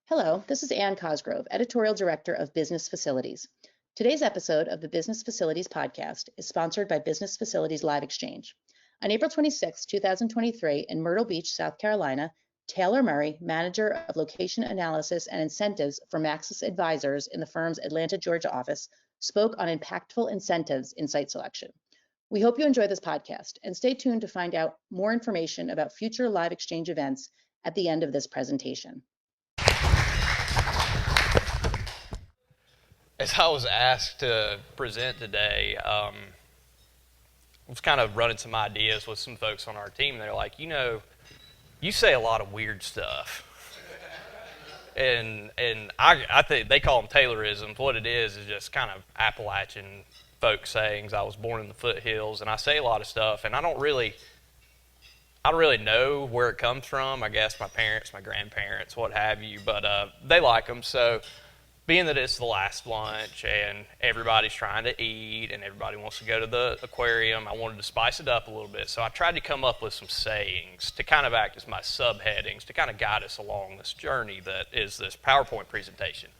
Hello, this is Ann Cosgrove, Editorial Director of Business Facilities. Today's episode of the Business Facilities podcast is sponsored by Business Facilities LiveXchange. On April 26, 2023, in Myrtle Beach, South Carolina, Taylor Murray, Manager of Location Analysis and Incentives for Maxis Advisors in the firm's Atlanta, Georgia office, spoke on impactful incentives in site selection. We hope you enjoy this podcast and stay tuned to find out more information about future LiveXchange events at the end of this presentation. As I was asked to present today, I was kind of running some ideas with some folks on our team. They're like, you say a lot of weird stuff. and I think they call them Taylorisms. What it is just kind of Appalachian folk sayings. I was born in the foothills, and I say a lot of stuff, and I don't really know where it comes from. I guess my parents, my grandparents, what have you, but they like them. So being that it's the last lunch and everybody's trying to eat and everybody wants to go to the aquarium, I wanted to spice it up a little bit. So I tried to come up with some sayings to kind of act as my subheadings to kind of guide us along this journey that is this PowerPoint presentation.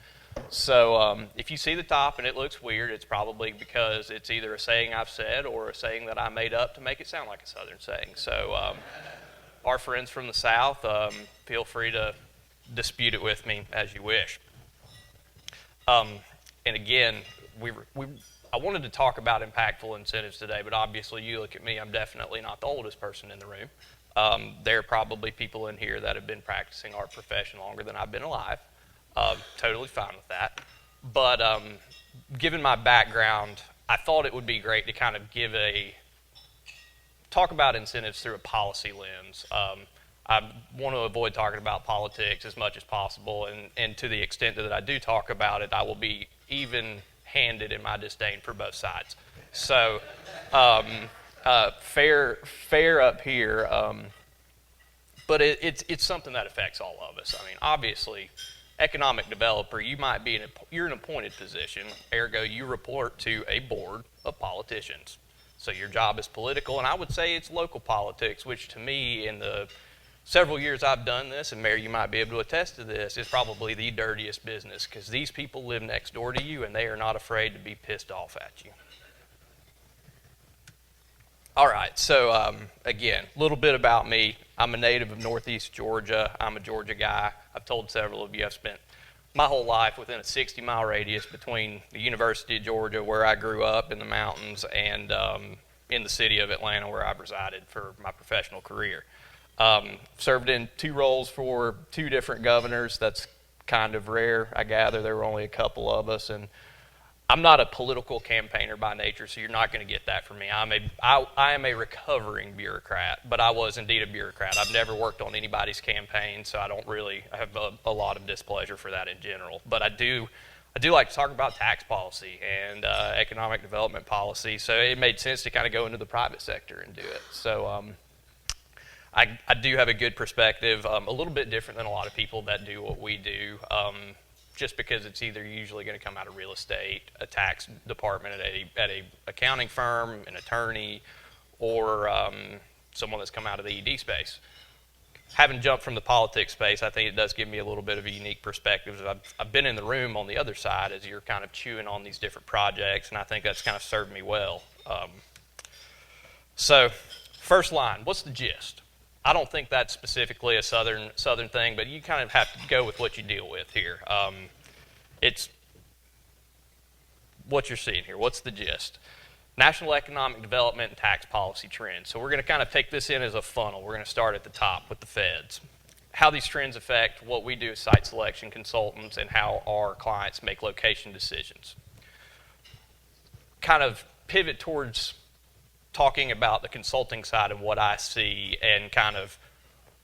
So if you see the top and it looks weird, it's probably because it's either a saying I've said or a saying that I made up to make it sound like a Southern saying. So our friends from the South, feel free to dispute it with me as you wish. And again, I wanted to talk about impactful incentives today, but obviously you look at me, I'm definitely not the oldest person in the room. There are probably people in here that have been practicing our profession longer than I've been alive. Totally fine with that. But given my background, I thought it would be great to kind of talk about incentives through a policy lens. I want to avoid talking about politics as much as possible, and to the extent that I do talk about it, I will be even-handed in my disdain for both sides. So, fair up here, but it's something that affects all of us. I mean, obviously, economic developer, you're an appointed position, ergo you report to a board of politicians. So your job is political, and I would say it's local politics, which to me, in the several years I've done this, and Mary, you might be able to attest to this, is probably the dirtiest business because these people live next door to you and they are not afraid to be pissed off at you. All right, so again, a little bit about me. I'm a native of Northeast Georgia. I'm a Georgia guy. I've told several of you I've spent my whole life within a 60-mile radius between the University of Georgia, where I grew up in the mountains, and in the city of Atlanta, where I've resided for my professional career. Served in two roles for two different governors. That's kind of rare, I gather. There were only a couple of us, and I'm not a political campaigner by nature, so you're not going to get that from me. I am a recovering bureaucrat, but I was indeed a bureaucrat. I've never worked on anybody's campaign, so I have a lot of displeasure for that in general. But I do like to talk about tax policy and economic development policy, so it made sense to kind of go into the private sector and do it. So I do have a good perspective, a little bit different than a lot of people that do what we do, just because it's either usually going to come out of real estate, a tax department at a accounting firm, an attorney, or someone that's come out of the ED space. Having jumped from the politics space, I think it does give me a little bit of a unique perspective. I've been in the room on the other side as you're kind of chewing on these different projects, and I think that's kind of served me well. So, first line, what's the gist? I don't think that's specifically a southern thing, but you kind of have to go with what you deal with here. It's what you're seeing here. What's the gist? National economic development and tax policy trends. So we're going to kind of take this in as a funnel. We're going to start at the top with the feds. How these trends affect what we do as site selection consultants and how our clients make location decisions. Kind of pivot towards talking about the consulting side of what I see and kind of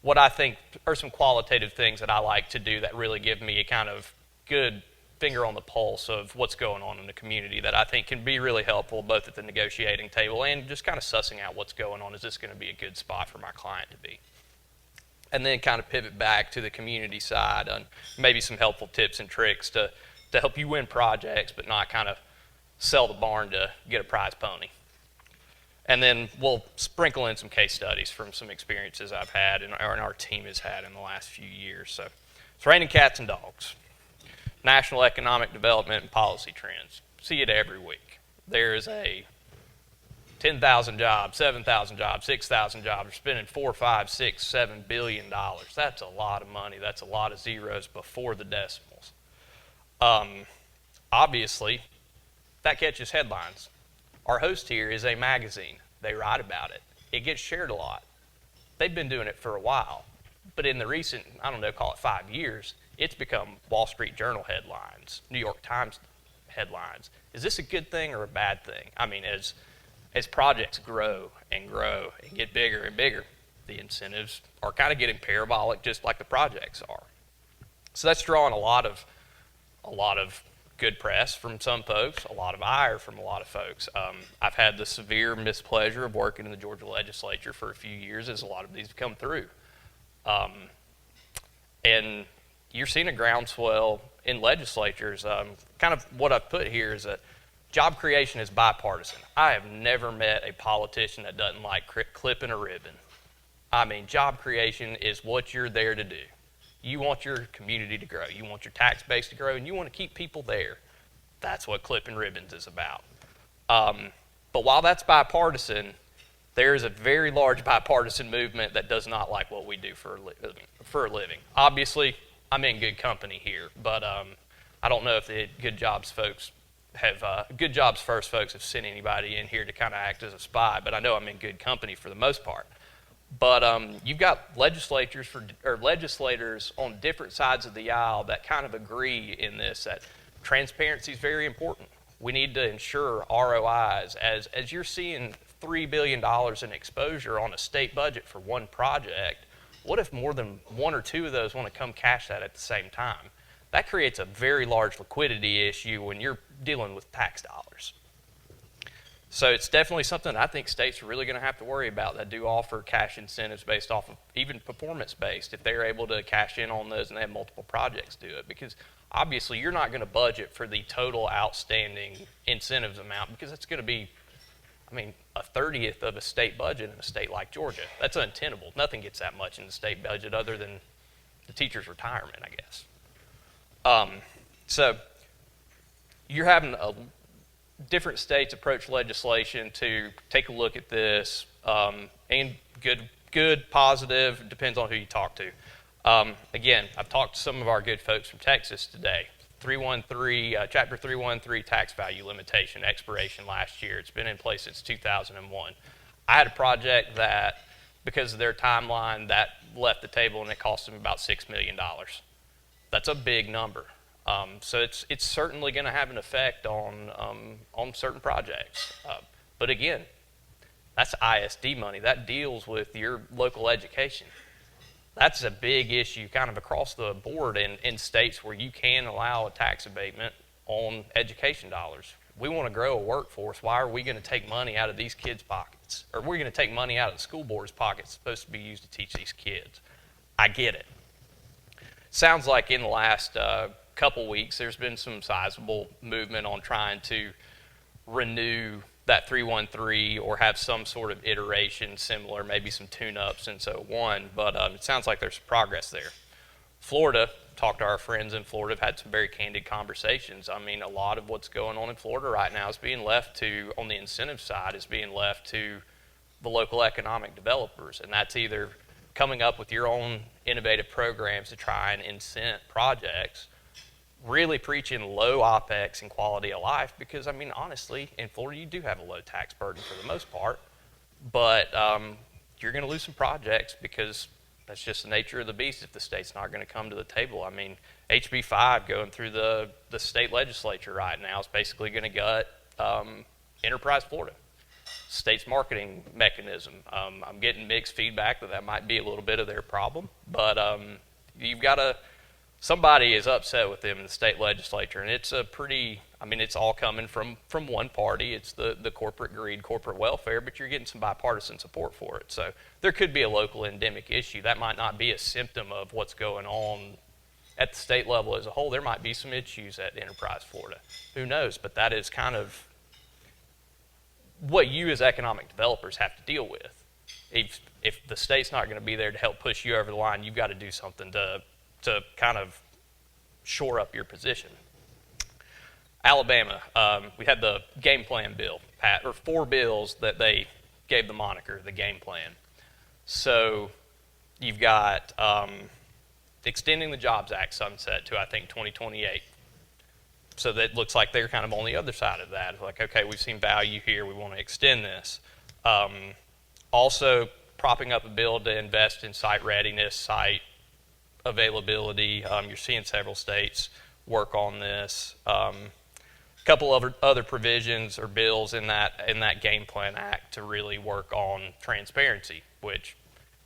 what I think are some qualitative things that I like to do that really give me a kind of good finger on the pulse of what's going on in the community that I think can be really helpful both at the negotiating table and just kind of sussing out what's going on. Is this going to be a good spot for my client to be? And then kind of pivot back to the community side and maybe some helpful tips and tricks to help you win projects but not kind of sell the barn to get a prize pony. And then we'll sprinkle in some case studies from some experiences I've had and our team has had in the last few years. So It's raining cats and dogs. National economic development and policy trends. See it every week. There is a 10,000 jobs, 7,000 jobs, 6,000 jobs. We're spending $4, $5, $6, $7 billion. That's a lot of money. That's a lot of zeros before the decimals. Obviously, that catches headlines. Our host here is a magazine. They write about it. It gets shared a lot. They've been doing it for a while. But in the recent, I don't know, call it 5 years, it's become Wall Street Journal headlines, New York Times headlines. Is this a good thing or a bad thing? I mean, as projects grow and get bigger and bigger, the incentives are kind of getting parabolic just like the projects are. So that's drawing a lot of good press from some folks, a lot of ire from a lot of folks. I've had the severe mispleasure of working in the Georgia legislature for a few years as a lot of these have come through. And you're seeing a groundswell in legislatures. Kind of what I've put here is that job creation is bipartisan. I have never met a politician that doesn't like clipping a ribbon. I mean, job creation is what you're there to do. You want your community to grow. You want your tax base to grow, and you want to keep people there. That's what clipping ribbons is about. But while that's bipartisan, there is a very large bipartisan movement that does not like what we do for a living. Obviously, I'm in good company here, but I don't know if the Good Jobs folks Good Jobs First folks have sent anybody in here to kind of act as a spy, but I know I'm in good company for the most part. But you've got legislators on different sides of the aisle that kind of agree in this, that transparency is very important. We need to ensure ROIs. As you're seeing $3 billion in exposure on a state budget for one project, what if more than one or two of those want to come cash that at the same time? That creates a very large liquidity issue when you're dealing with tax dollars. So it's definitely something I think states are really going to have to worry about that do offer cash incentives based off of even performance-based, if they're able to cash in on those and they have multiple projects do it. Because obviously you're not going to budget for the total outstanding incentives amount, because it's going to be, I mean, a 30th of a state budget in a state like Georgia. That's untenable. Nothing gets that much in the state budget other than the teacher's retirement, I guess. So you're having different states approach legislation to take a look at this, and good, positive, depends on who you talk to. Again, I've talked to some of our good folks from Texas today. Chapter 313 tax value limitation, expiration last year. It's been in place since 2001. I had a project that, because of their timeline, that left the table and it cost them about $6 million. That's a big number. So it's certainly going to have an effect on certain projects. But again, that's ISD money. That deals with your local education. That's a big issue kind of across the board in states where you can allow a tax abatement on education dollars. We want to grow a workforce. Why are we going to take money out of these kids' pockets? Or we're going to take money out of the school board's pockets supposed to be used to teach these kids? I get it. Sounds like in the last couple weeks there's been some sizable movement on trying to renew that 313 or have some sort of iteration similar, maybe some tune-ups and so on, but it sounds like there's progress there. Florida, talked to our friends in Florida, have had some very candid conversations. I mean, a lot of what's going on in Florida right now is being left to, on the incentive side, is being left to the local economic developers, and that's either coming up with your own innovative programs to try and incent projects, really preaching low OPEX and quality of life, because, I mean, honestly, in Florida, you do have a low tax burden for the most part, but you're going to lose some projects because that's just the nature of the beast if the state's not going to come to the table. I mean, HB 5 going through the state legislature right now is basically going to gut Enterprise Florida, state's marketing mechanism. I'm getting mixed feedback that might be a little bit of their problem, but you've got to, somebody is upset with them in the state legislature, and it's a pretty, I mean, it's all coming from one party. It's the corporate greed, corporate welfare, but you're getting some bipartisan support for it. So there could be a local endemic issue. That might not be a symptom of what's going on at the state level as a whole. There might be some issues at Enterprise Florida. Who knows? But that is kind of what you as economic developers have to deal with. If the state's not going to be there to help push you over the line, you've got to do something to to kind of shore up your position. Alabama, we had the game plan bill, or 4 bills that they gave the moniker, the game plan. So you've got extending the Jobs Act sunset to, I think, 2028. So that looks like they're kind of on the other side of that. Like, okay, we've seen value here, we want to extend this. Also, propping up a bill to invest in site readiness, site availability. You're seeing several states work on this. A couple of other provisions or bills in that Game Plan Act to really work on transparency, which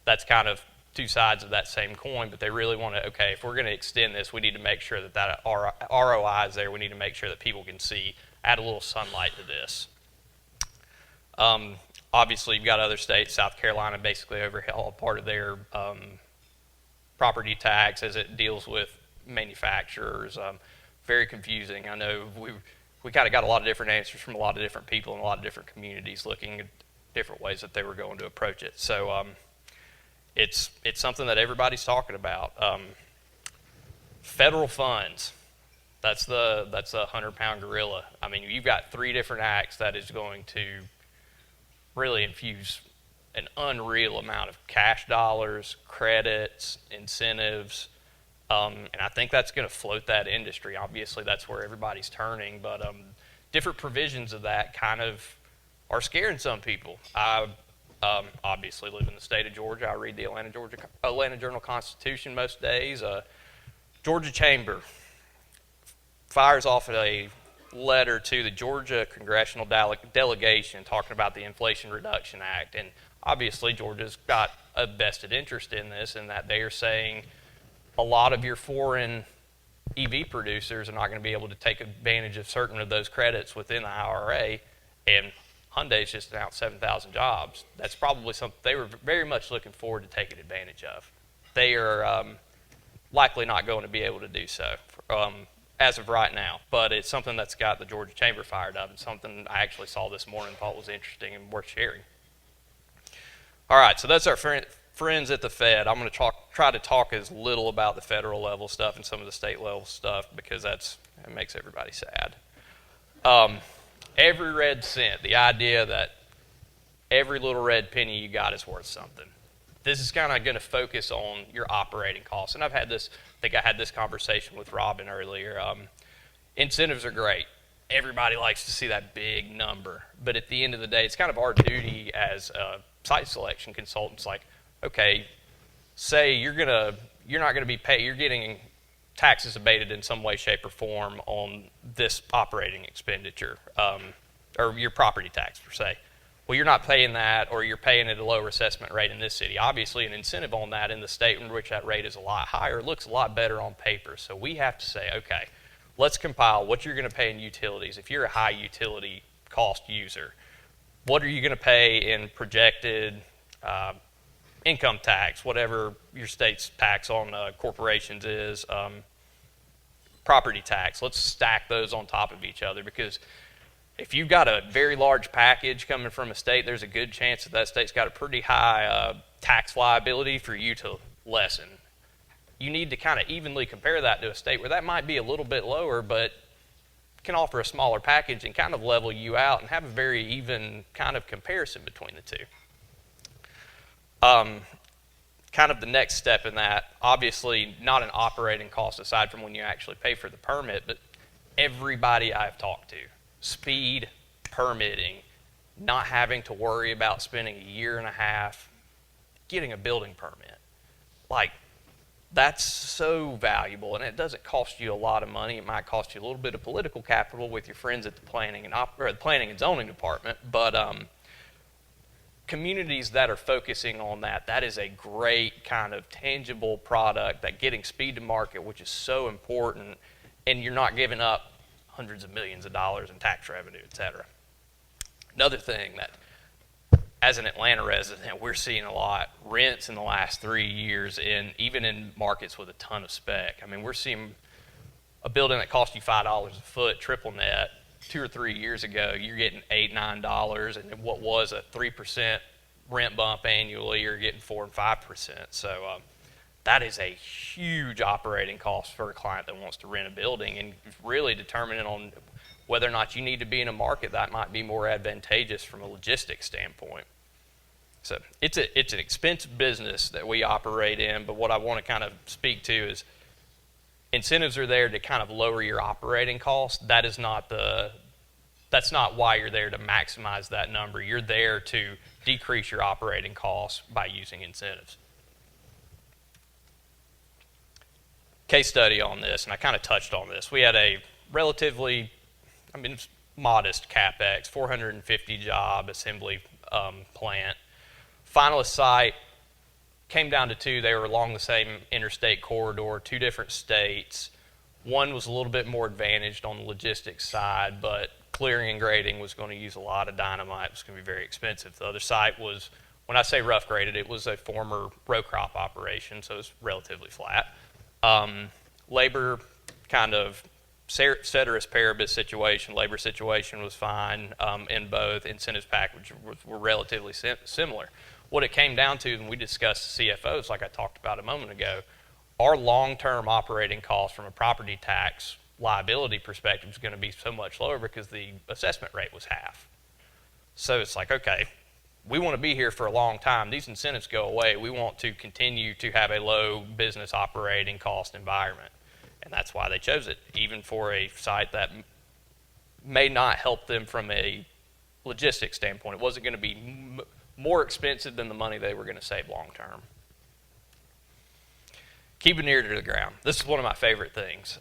that's kind of two sides of that same coin, but they really want to, okay, if we're going to extend this, we need to make sure that ROI is there. We need to make sure that people can see, add a little sunlight to this. Obviously, you've got other states, South Carolina basically overhauled part of their property tax as it deals with manufacturers. Very confusing. I know we kind of got a lot of different answers from a lot of different people in a lot of different communities looking at different ways that they were going to approach it. So it's something that everybody's talking about. Federal funds, that's a 100-pound gorilla. I mean, you've got 3 different acts that is going to really infuse an unreal amount of cash dollars, credits, incentives, and I think that's going to float that industry. Obviously, that's where everybody's turning, but different provisions of that kind of are scaring some people. I obviously live in the state of Georgia. I read the Atlanta Journal-Constitution most days. Georgia Chamber fires off a letter to the Georgia Congressional Delegation talking about the Inflation Reduction Act, and obviously Georgia's got a vested interest in this, in that they are saying a lot of your foreign EV producers are not going to be able to take advantage of certain of those credits within the IRA, and Hyundai's just announced 7,000 jobs. That's probably something they were very much looking forward to taking advantage of. They are likely not going to be able to do so as of right now, but it's something that's got the Georgia Chamber fired up, and something I actually saw this morning and thought was interesting and worth sharing. All right, so that's our friends at the Fed. I'm going to try to talk as little about the federal level stuff and some of the state level stuff because it makes everybody sad. Every red cent, the idea that every little red penny you got is worth something. This is kind of going to focus on your operating costs. And I had this conversation with Robin earlier. Incentives are great. Everybody likes to see that big number. But at the end of the day, it's kind of our duty as site selection consultants, like, okay, say you're not going to be paid, you're getting taxes abated in some way, shape, or form on this operating expenditure, or your property tax per se. Well, you're not paying that, or you're paying at a lower assessment rate in this city. Obviously, an incentive on that in the state in which that rate is a lot higher looks a lot better on paper. So we have to say, okay, let's compile what you're going to pay in utilities. If you're a high utility cost user, what are you going to pay in projected income tax, whatever your state's tax on corporations is, property tax. Let's stack those on top of each other, because if you've got a very large package coming from a state, there's a good chance that state's got a pretty high tax liability for you to lessen. You need to kind of evenly compare that to a state where that might be a little bit lower, but can offer a smaller package and kind of level you out and have a very even kind of comparison between the two. Kind of the next step in that, obviously not an operating cost aside from when you actually pay for the permit, but everybody I've talked to, speed, permitting, not having to worry about spending a year and a half getting a building permit. Like, that's so valuable, and it doesn't cost you a lot of money. It might cost you a little bit of political capital with your friends at the planning and zoning department, but communities that are focusing on that is a great kind of tangible product, that getting speed to market, which is so important, and you're not giving up hundreds of millions of dollars in tax revenue, et cetera. Another thing that, as an Atlanta resident, we're seeing a lot, rents in the last 3 years, even in markets with a ton of spec. I mean, we're seeing a building that cost you $5 a foot, triple net, 2 or 3 years ago, you're getting $8, $9, and what was a 3% rent bump annually, you're getting 4 and 5%. So that is a huge operating cost for a client that wants to rent a building, and really determining on whether or not you need to be in a market that might be more advantageous from a logistics standpoint. So it's an expensive business that we operate in, but what I want to kind of speak to is incentives are there to kind of lower your operating costs. That's not why you're there to maximize that number. You're there to decrease your operating costs by using incentives. Case study on this, and I kind of touched on this. We had a relatively, modest CapEx, 450 job assembly plant. Finalist site came down to two. They were along the same interstate corridor, two different states. One was a little bit more advantaged on the logistics side, but clearing and grading was going to use a lot of dynamite. It was going to be very expensive. The other site was, when I say rough graded, it was a former row crop operation, so it was relatively flat. Labor kind of ceteris paribus situation. Labor situation was fine in both. Incentives package were relatively similar. What it came down to, and we discussed CFOs like I talked about a moment ago, our long-term operating costs from a property tax liability perspective is going to be so much lower because the assessment rate was half. So it's like, okay, we want to be here for a long time. These incentives go away. We want to continue to have a low business operating cost environment. And that's why they chose it, even for a site that may not help them from a logistics standpoint. It wasn't going to be more expensive than the money they were going to save long term. Keep it near to the ground. This is one of my favorite things.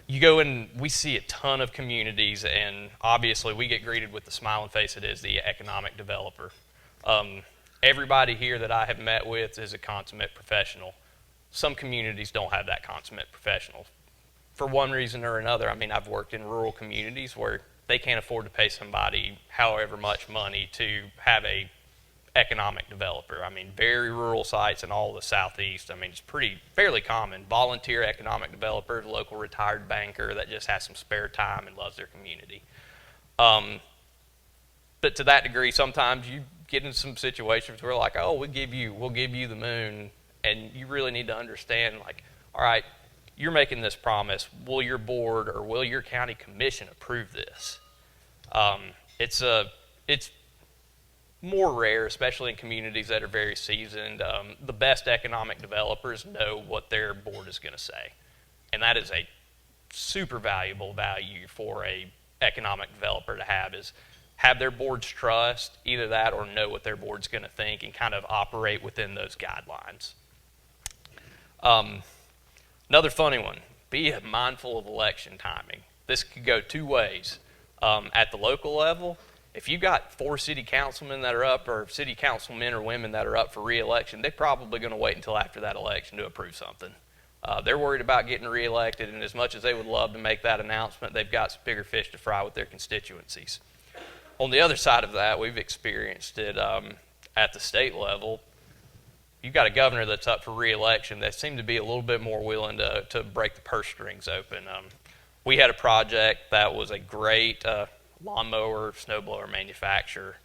You go in, we see a ton of communities, and obviously we get greeted with the smiling face it is the economic developer. Everybody here that I have met with is a consummate professional. Some communities don't have that consummate professional. For one reason or another, I've worked in rural communities where they can't afford to pay somebody however much money to have a economic developer. Very rural sites in all the southeast. It's fairly common. Volunteer economic developer, local retired banker that just has some spare time and loves their community. But to that degree, sometimes you get in some situations where like, oh, we'll give you the moon, and you really need to understand, like, all right, you're making this promise. Will your board or will your county commission approve this? It's more rare, especially in communities that are very seasoned. The best economic developers know what their board is going to say, and that is a super valuable value for a economic developer to have their board's trust, either that or know what their board's going to think and kind of operate within those guidelines. Another funny one, be mindful of election timing. This could go two ways. At the local level, if you've got 4 city councilmen that are up, or city councilmen or women that are up for re-election, they're probably going to wait until after that election to approve something. They're worried about getting re-elected, and as much as they would love to make that announcement, they've got some bigger fish to fry with their constituencies. On the other side of that, we've experienced it at the state level. You've got a governor that's up for re-election that seemed to be a little bit more willing to break the purse strings open. We had a project that was a great lawnmower, snowblower manufacturer,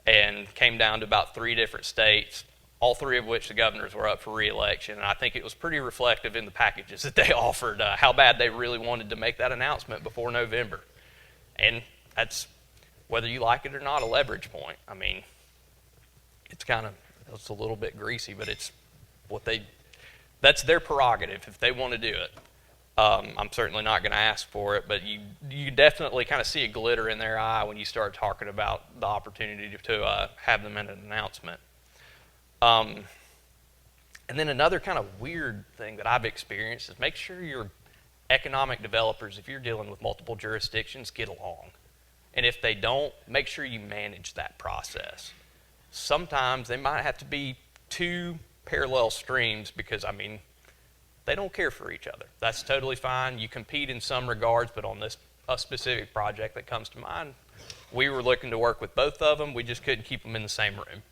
and came down to about 3 different states, all 3 of which the governors were up for re-election. And I think it was pretty reflective in the packages that they offered, how bad they really wanted to make that announcement before November. And that's, whether you like it or not, a leverage point. It's a little bit greasy, but it's that's their prerogative if they want to do it. I'm certainly not going to ask for it, but you definitely kind of see a glitter in their eye when you start talking about the opportunity to have them in an announcement. And then another kind of weird thing that I've experienced is make sure your economic developers, if you're dealing with multiple jurisdictions, get along. And if they don't, make sure you manage that process. Sometimes they might have to be 2 parallel streams because, they don't care for each other. That's totally fine. You compete in some regards, but on a specific project that comes to mind, we were looking to work with both of them. We just couldn't keep them in the same room.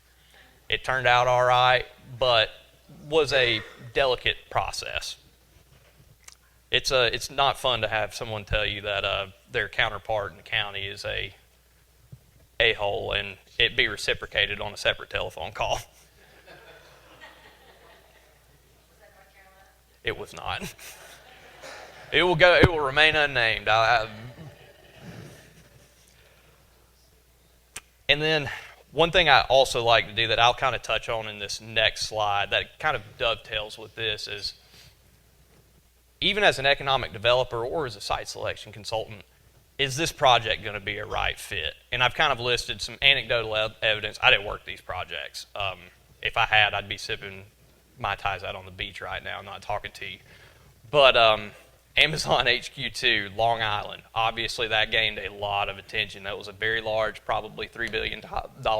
It turned out all right, but was a delicate process. It's not fun to have someone tell you that their counterpart in the county is a-hole and it be reciprocated on a separate telephone call. It was not. It will remain unnamed. And then one thing I also like to do that I'll kind of touch on in this next slide that kind of dovetails with this is, even as an economic developer or as a site selection consultant, is this project going to be a right fit? And I've kind of listed some anecdotal evidence. I didn't work these projects. If I had, I'd be sipping Mai Tais out on the beach right now, not talking to you. But Amazon HQ2, Long Island, obviously that gained a lot of attention. That was a very large, probably $3 billion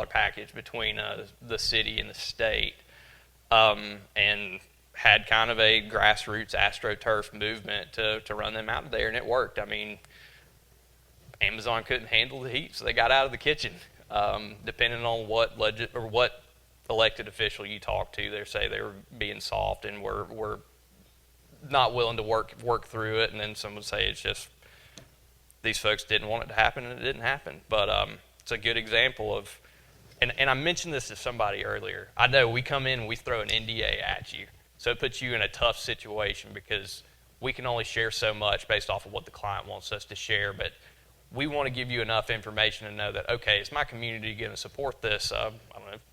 package between the city and the state, and had kind of a grassroots AstroTurf movement to run them out of there, and it worked. I mean, Amazon couldn't handle the heat, so they got out of the kitchen. Depending on what elected official you talk to, they say they were being soft and were not willing to work through it, and then some would say it's just these folks didn't want it to happen and it didn't happen. But it's a good example of, and I mentioned this to somebody earlier. I know we come in and we throw an NDA at you, so it puts you in a tough situation because we can only share so much based off of what the client wants us to share, but we want to give you enough information to know that, okay, is my community going to support this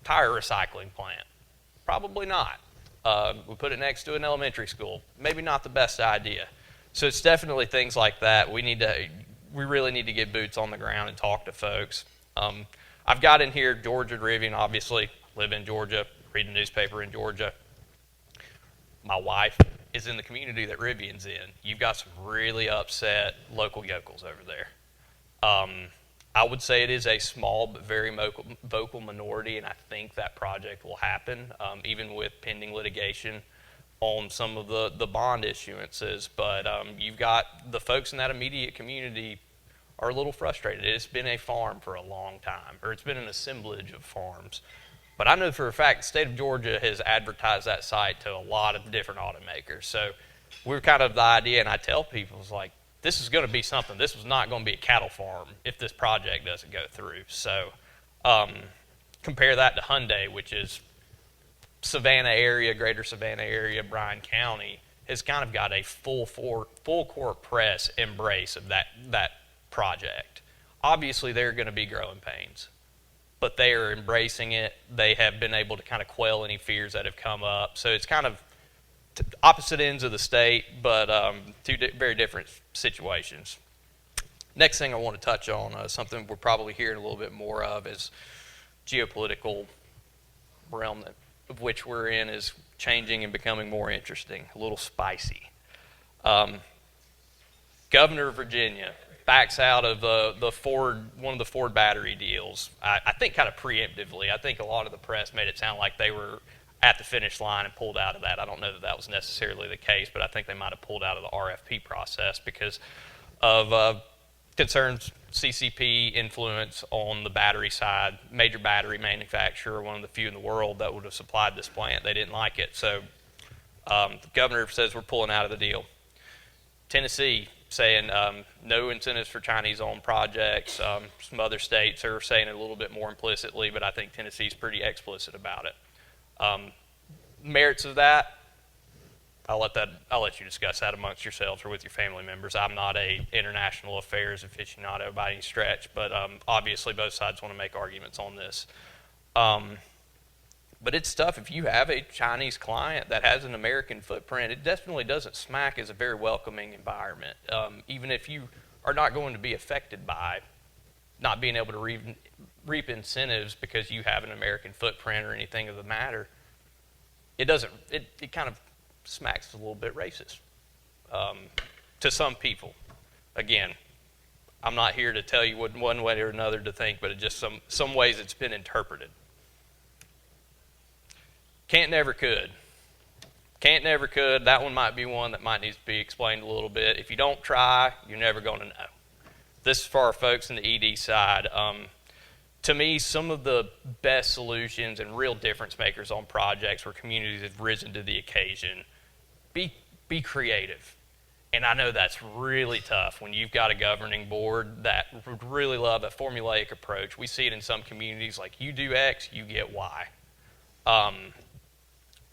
tire recycling plant? Probably not. We put it next to an elementary school. Maybe not the best idea. So it's definitely things like that. We really need to get boots on the ground and talk to folks. I've got in here Georgia, Rivian, obviously. Live in Georgia, read the newspaper in Georgia. My wife is in the community that Rivian's in. You've got some really upset local yokels over there. I would say it is a small but very vocal minority, and I think that project will happen, even with pending litigation on some of the bond issuances. But you've got the folks in that immediate community are a little frustrated. It's been a farm for a long time, or it's been an assemblage of farms. But I know for a fact the state of Georgia has advertised that site to a lot of different automakers. So we're kind of the idea, and I tell people, it's like, this is going to be something. This was not going to be a cattle farm if this project doesn't go through. So compare that to Hyundai, which is Savannah area, greater Savannah area, Bryan County, has kind of got a full court press embrace of that project. Obviously, there are going to be growing pains, but they are embracing it. They have been able to kind of quell any fears that have come up. So it's kind of opposite ends of the state, but two very different situations. Next thing I want to touch on, something we're probably hearing a little bit more of, is geopolitical realm of which we're in is changing and becoming more interesting, a little spicy. Governor of Virginia backs out of one of the Ford battery deals. I think kind of preemptively. I think a lot of the press made it sound like they were at the finish line and pulled out of that. I don't know that that was necessarily the case, but I think they might have pulled out of the RFP process because of concerns CCP influence on the battery side. Major battery manufacturer, one of the few in the world that would have supplied this plant. They didn't like it. So the governor says we're pulling out of the deal. Tennessee saying no incentives for Chinese-owned projects. Some other states are saying it a little bit more implicitly, but I think Tennessee's pretty explicit about it. Merits of that, I'll let you discuss that amongst yourselves or with your family members. I'm not a international affairs aficionado by any stretch, but obviously both sides want to make arguments on this. But it's tough if you have a Chinese client that has an American footprint. It definitely doesn't smack as a very welcoming environment. Even if you are not going to be affected by not being able to reap incentives because you have an American footprint or anything of the matter, it kind of smacks a little bit racist to some people. Again, I'm not here to tell you what one way or another to think, but it just some ways it's been interpreted. Can't never could. Can't never could. That one might be one that might need to be explained a little bit. If you don't try, you're never going to know. This is for our folks in the ED side. To me, some of the best solutions and real difference makers on projects where communities have risen to the occasion. Be creative. And I know that's really tough when you've got a governing board that would really love a formulaic approach. We see it in some communities like you do X, you get Y.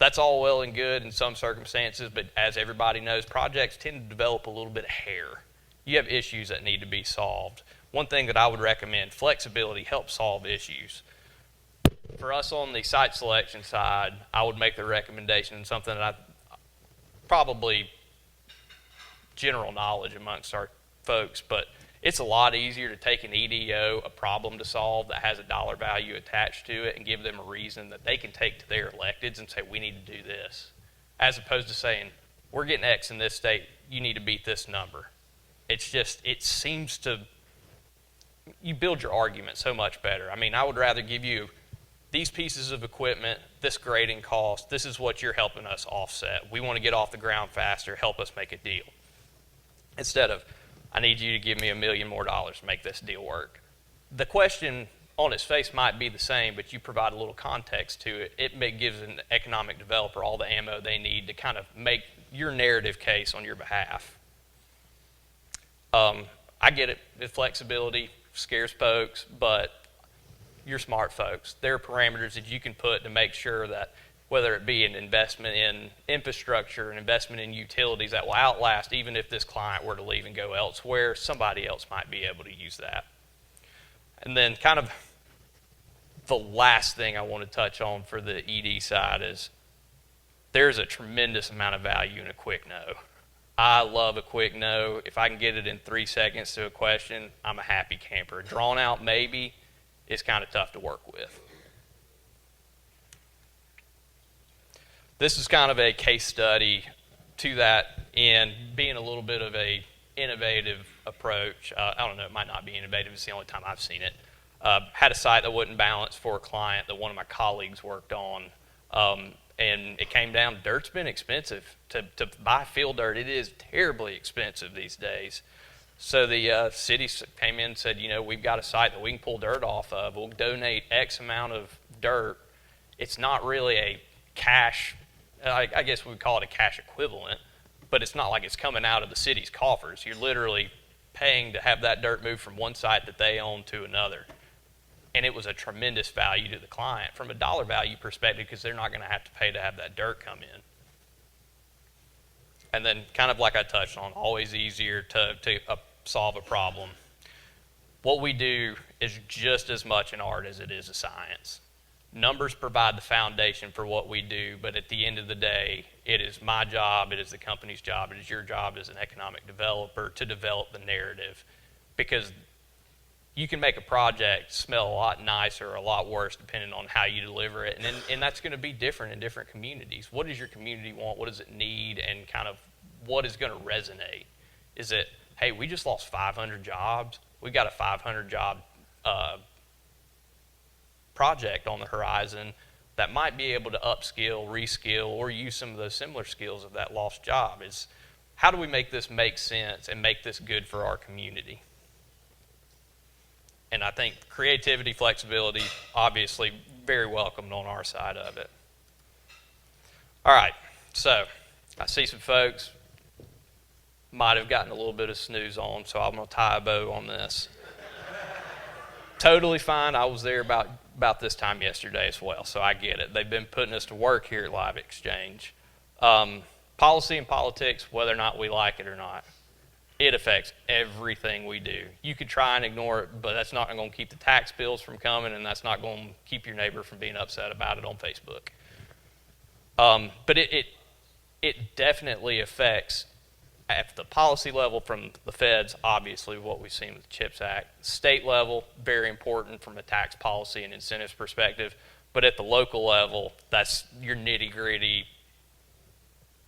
That's all well and good in some circumstances, but as everybody knows, projects tend to develop a little bit of hair. You have issues that need to be solved. One thing that I would recommend, flexibility helps solve issues. For us on the site selection side, I would make the recommendation, something that I probably general knowledge amongst our folks, but it's a lot easier to take an EDO, a problem to solve that has a dollar value attached to it, and give them a reason that they can take to their electeds and say, we need to do this, as opposed to saying, we're getting X in this state, you need to beat this number. It's just, it seems to, you build your argument so much better. I mean, I would rather give you these pieces of equipment, this grading cost, this is what you're helping us offset. We want to get off the ground faster, help us make a deal. Instead of, I need you to give me $1 million more to make this deal work. The question on its face might be the same, but you provide a little context to it. It gives an economic developer all the ammo they need to kind of make your narrative case on your behalf. I get it. The flexibility scares folks, but you're smart folks. There are parameters that you can put to make sure that whether it be an investment in infrastructure, an investment in utilities that will outlast, even if this client were to leave and go elsewhere, somebody else might be able to use that. And then kind of the last thing I want to touch on for the ED side is there's a tremendous amount of value in a quick no. I love a quick no. If I can get it in 3 seconds to a question, I'm a happy camper. Drawn out maybe is kind of tough to work with. This is kind of a case study to that in being a little bit of a innovative approach. I don't know, it might not be innovative. It's the only time I've seen it. Had a site that wouldn't balance for a client that one of my colleagues worked on. And it came down, dirt's been expensive. To buy field dirt, it is terribly expensive these days. So the city came in and said, you know, we've got a site that we can pull dirt off of. We'll donate X amount of dirt. It's not really a cash, I guess we would call it a cash equivalent, but it's not like it's coming out of the city's coffers. You're literally paying to have that dirt moved from one site that they own to another. And it was a tremendous value to the client from a dollar value perspective because they're not going to have to pay to have that dirt come in. And then kind of like I touched on, always easier to solve a problem. What we do is just as much an art as it is a science. Numbers provide the foundation for what we do, but at the end of the day, it is my job, it is the company's job, it is your job as an economic developer to develop the narrative, because you can make a project smell a lot nicer or a lot worse depending on how you deliver it, and that's going to be different in different communities. What does your community want? What does it need? And kind of what is going to resonate? Is it, hey, we just lost 500 jobs. We got a 500 job project on the horizon that might be able to upskill, reskill, or use some of those similar skills of that lost job. Is how do we make this make sense and make this good for our community? And I think creativity, flexibility, obviously very welcomed on our side of it. All right, so I see some folks might have gotten a little bit of snooze on, so I'm going to tie a bow on this. Totally fine. I was there about this time yesterday as well, so I get it. They've been putting us to work here at LiveXchange. Policy and politics, whether or not we like it or not, it affects everything we do. You could try and ignore it, but that's not going to keep the tax bills from coming, and that's not going to keep your neighbor from being upset about it on Facebook. But it definitely affects, at the policy level from the feds, obviously what we've seen with the CHIPS Act. State level, very important from a tax policy and incentives perspective. But at the local level, that's your nitty-gritty.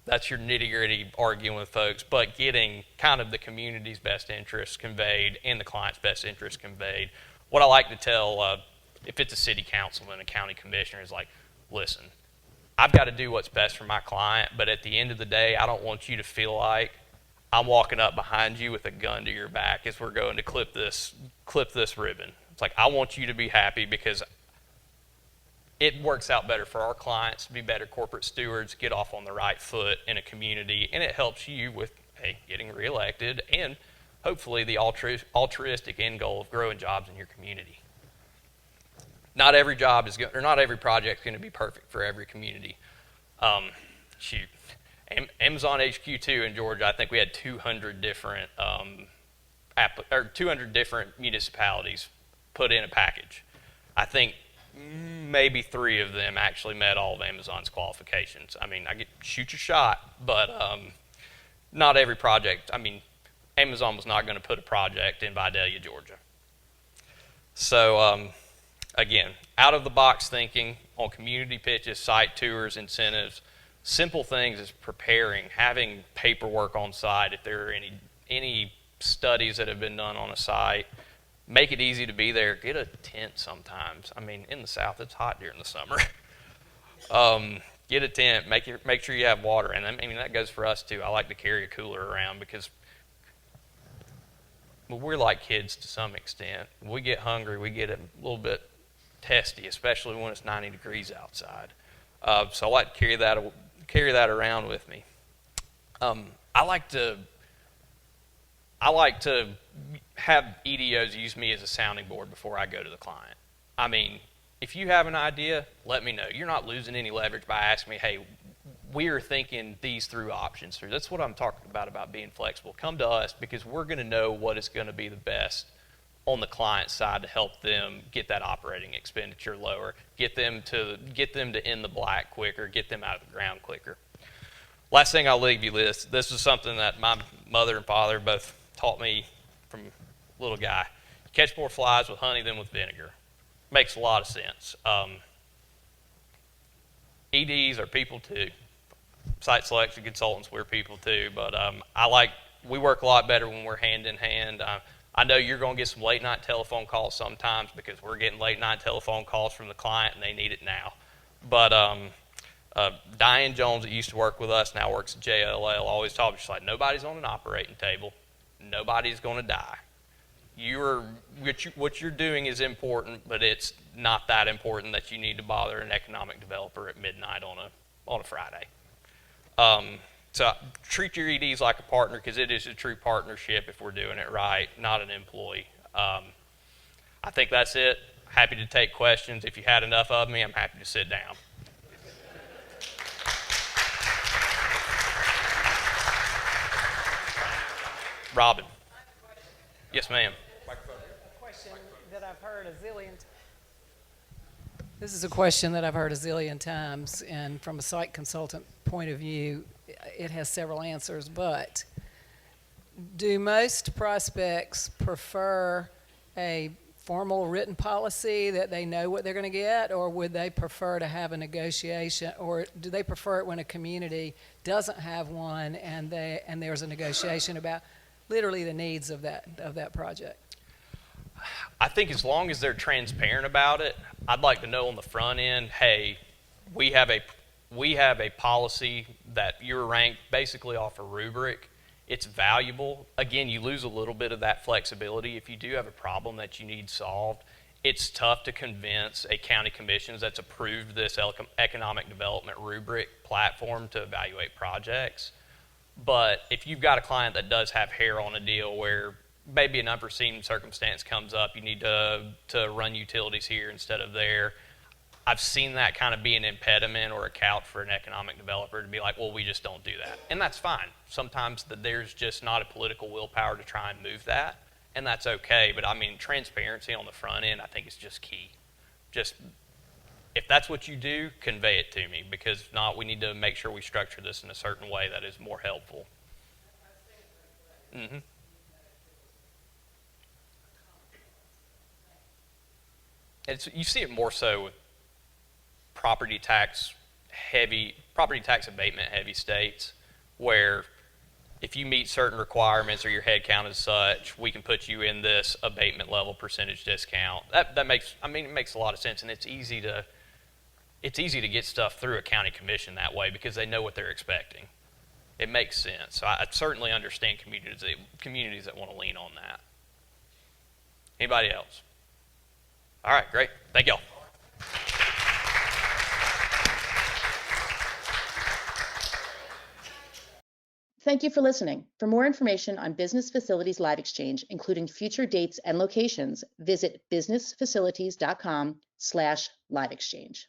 That's your nitty-gritty arguing with folks, but getting kind of the community's best interests conveyed and the client's best interests conveyed. What I like to tell, if it's a city councilman, a county commissioner, is like, listen, I've got to do what's best for my client, but at the end of the day, I don't want you to feel like I'm walking up behind you with a gun to your back as we're going to clip this ribbon. It's like, I want you to be happy because it works out better for our clients to be better corporate stewards, get off on the right foot in a community, and it helps you with, hey, getting reelected and hopefully the altruistic end goal of growing jobs in your community. Not every job is not every project is going to be perfect for every community. Shoot, Amazon HQ2 in Georgia, I think we had 200 different 200 different municipalities put in a package. I think maybe 3 of them actually met all of Amazon's qualifications. I mean, shoot your shot, but not every project. I mean, Amazon was not going to put a project in Vidalia, Georgia. So again, out of the box thinking on community pitches, site tours, incentives, simple things is preparing, having paperwork on site if there are any studies that have been done on a site. Make it easy to be there. Get a tent sometimes. I mean, in the South, it's hot during the summer. Get a tent. Make sure you have water. And I mean, that goes for us, too. I like to carry a cooler around because we're like kids to some extent. We get hungry. We get a little bit testy, especially when it's 90 degrees outside. So I like to carry that around with me. I like to have EDOs use me as a sounding board before I go to the client. I mean, if you have an idea, let me know. You're not losing any leverage by asking me, hey, we're thinking these through options through. That's what I'm talking about being flexible. Come to us because we're going to know what is going to be the best on the client side to help them get that operating expenditure lower, get them to in the black quicker, get them out of the ground quicker. Last thing I'll leave you with, this is something that my mother and father both taught me from little guy. Catch more flies with honey than with vinegar. Makes a lot of sense. EDs are people too. Site selection consultants, we're people too. But we work a lot better when we're hand in hand. I know you're going to get some late night telephone calls sometimes because we're getting late night telephone calls from the client and they need it now. But Diane Jones, that used to work with us, now works at JLL, always told me, she's like, nobody's on an operating table. Nobody's going to die. What you're doing is important, but it's not that important that you need to bother an economic developer at midnight on a Friday. So treat your EDs like a partner because it is a true partnership if we're doing it right, not an employee. I think that's it. Happy to take questions. If you had enough of me, I'm happy to sit down. Robin. Yes, ma'am. This is a question that I've heard a zillion times, and from a site consultant point of view, it has several answers, but do most prospects prefer a formal written policy that they know what they're going to get, or would they prefer to have a negotiation, or do they prefer it when a community doesn't have one and there's a negotiation about literally the needs of that project? I think as long as they're transparent about it, I'd like to know on the front end, hey, we have a policy that you're ranked basically off a rubric. It's valuable. Again, you lose a little bit of that flexibility. If you do have a problem that you need solved, it's tough to convince a county commission that's approved this economic development rubric platform to evaluate projects. But if you've got a client that does have hair on a deal where maybe an unforeseen circumstance comes up, you need to run utilities here instead of there, I've seen that kind of be an impediment or a couch for an economic developer to be like, well, we just don't do that. And that's fine. Sometimes there's just not a political willpower to try and move that, and that's okay. But I mean, transparency on the front end, I think is just key. Just, if that's what you do, convey it to me, because if not, we need to make sure we structure this in a certain way that is more helpful. Mm-hmm. You see it more so with property tax abatement heavy states, where if you meet certain requirements or your head count is such, we can put you in this abatement level percentage discount. It makes a lot of sense, and it's easy to get stuff through a county commission that way because they know what they're expecting. It makes sense. So I certainly understand communities that want to lean on that. Anybody else? All right, great. Thank y'all. Thank you for listening. For more information on Business Facilities LiveXchange, including future dates and locations, visit businessfacilities.com/LiveExchange.